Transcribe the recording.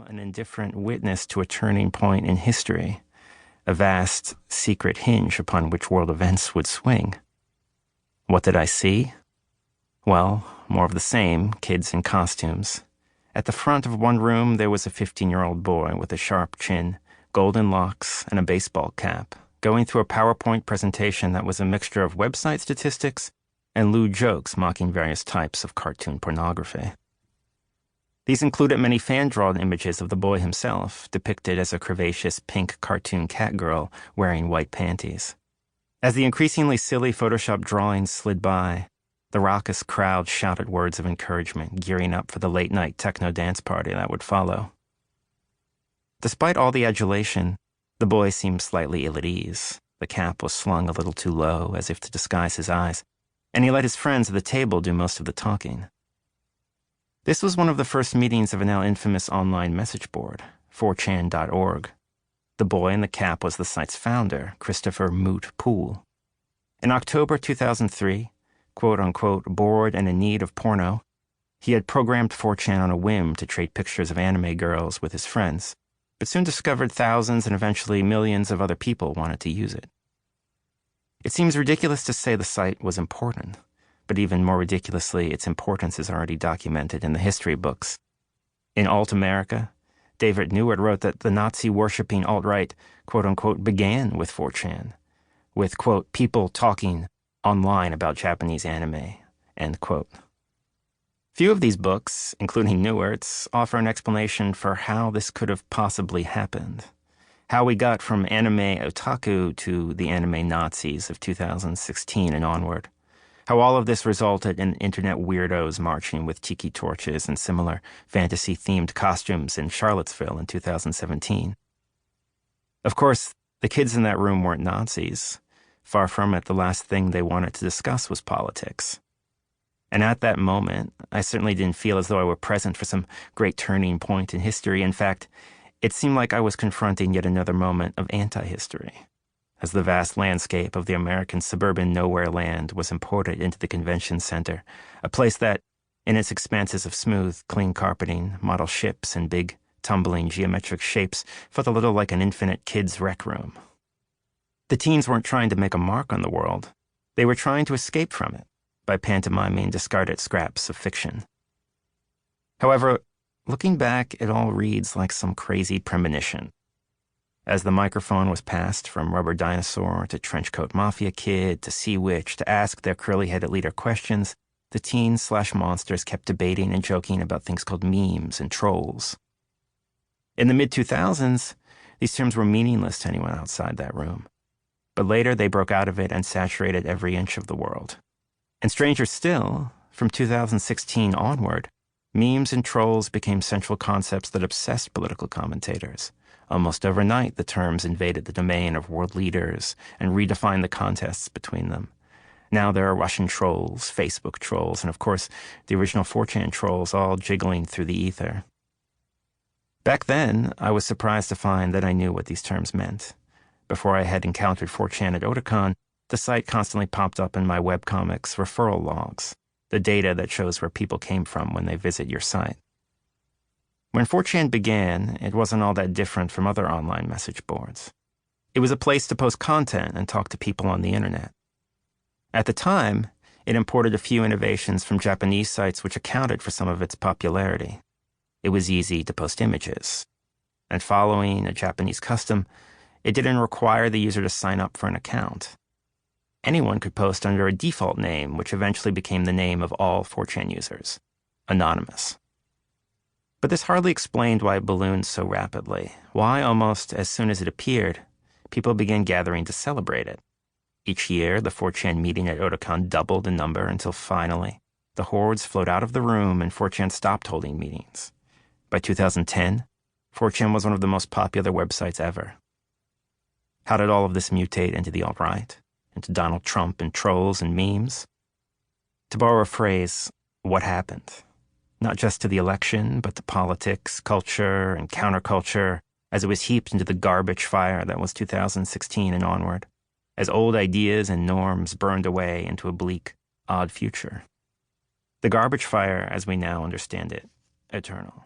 an indifferent witness to a turning point in history, a vast, secret hinge upon which world events would swing. What did I see? Well, more of the same, kids in costumes. At the front of one room, there was a 15-year-old boy with a sharp chin, golden locks, and a baseball cap, going through a PowerPoint presentation that was a mixture of website statistics and lewd jokes mocking various types of cartoon pornography. These included many fan-drawn images of the boy himself, depicted as a curvaceous pink cartoon cat girl wearing white panties. As the increasingly silly Photoshop drawings slid by, the raucous crowd shouted words of encouragement, gearing up for the late-night techno dance party that would follow. Despite all the adulation, the boy seemed slightly ill at ease. The cap was slung a little too low, as if to disguise his eyes, and he let his friends at the table do most of the talking. This was one of the first meetings of a now infamous online message board, 4chan.org. The boy in the cap was the site's founder, Christopher Moot Poole. In October 2003, quote-unquote, bored and in need of porno, he had programmed 4chan on a whim to trade pictures of anime girls with his friends, but soon discovered thousands and eventually millions of other people wanted to use it. It seems ridiculous to say the site was important, but even more ridiculously, its importance is already documented in the history books. In Alt America, David Newart wrote that the Nazi-worshipping alt-right, quote-unquote, began with 4chan, with, quote, people talking online about Japanese anime, end quote. Few of these books, including Newart's, offer an explanation for how this could have possibly happened, how we got from anime otaku to the anime Nazis of 2016 and onward, how all of this resulted in internet weirdos marching with tiki torches and similar fantasy-themed costumes in Charlottesville in 2017. Of course, the kids in that room weren't Nazis. Far from it, the last thing they wanted to discuss was politics. And at that moment, I certainly didn't feel as though I were present for some great turning point in history. In fact, it seemed like I was confronting yet another moment of anti-history, as the vast landscape of the American suburban nowhere land was imported into the convention center, a place that, in its expanses of smooth, clean carpeting, model ships, and big, tumbling geometric shapes, felt a little like an infinite kid's rec room. The teens weren't trying to make a mark on the world. They were trying to escape from it by pantomiming discarded scraps of fiction. However, looking back, it all reads like some crazy premonition. As the microphone was passed from rubber dinosaur to trenchcoat mafia kid to sea witch to ask their curly-headed leader questions, the teens/monsters kept debating and joking about things called memes and trolls. In the mid-2000s, these terms were meaningless to anyone outside that room. But later they broke out of it and saturated every inch of the world. And stranger still, from 2016 onward, memes and trolls became central concepts that obsessed political commentators. Almost overnight, the terms invaded the domain of world leaders and redefined the contests between them. Now there are Russian trolls, Facebook trolls, and of course, the original 4chan trolls all jiggling through the ether. Back then, I was surprised to find that I knew what these terms meant. Before I had encountered 4chan at Otakon, the site constantly popped up in my webcomics referral logs, the data that shows where people came from when they visit your site. When 4chan began, it wasn't all that different from other online message boards. It was a place to post content and talk to people on the internet. At the time, it imported a few innovations from Japanese sites which accounted for some of its popularity. It was easy to post images. And following a Japanese custom, it didn't require the user to sign up for an account. Anyone could post under a default name, which eventually became the name of all 4chan users, anonymous. But this hardly explained why it ballooned so rapidly, why almost as soon as it appeared, people began gathering to celebrate it. Each year, the 4chan meeting at Otakon doubled in number until finally, the hordes flowed out of the room and 4chan stopped holding meetings. By 2010, 4chan was one of the most popular websites ever. How did all of this mutate into the alt-right? Into Donald Trump and trolls and memes? To borrow a phrase, what happened? Not just to the election, but to politics, culture, and counterculture, as it was heaped into the garbage fire that was 2016 and onward, as old ideas and norms burned away into a bleak, odd future. The garbage fire, as we now understand it, eternal.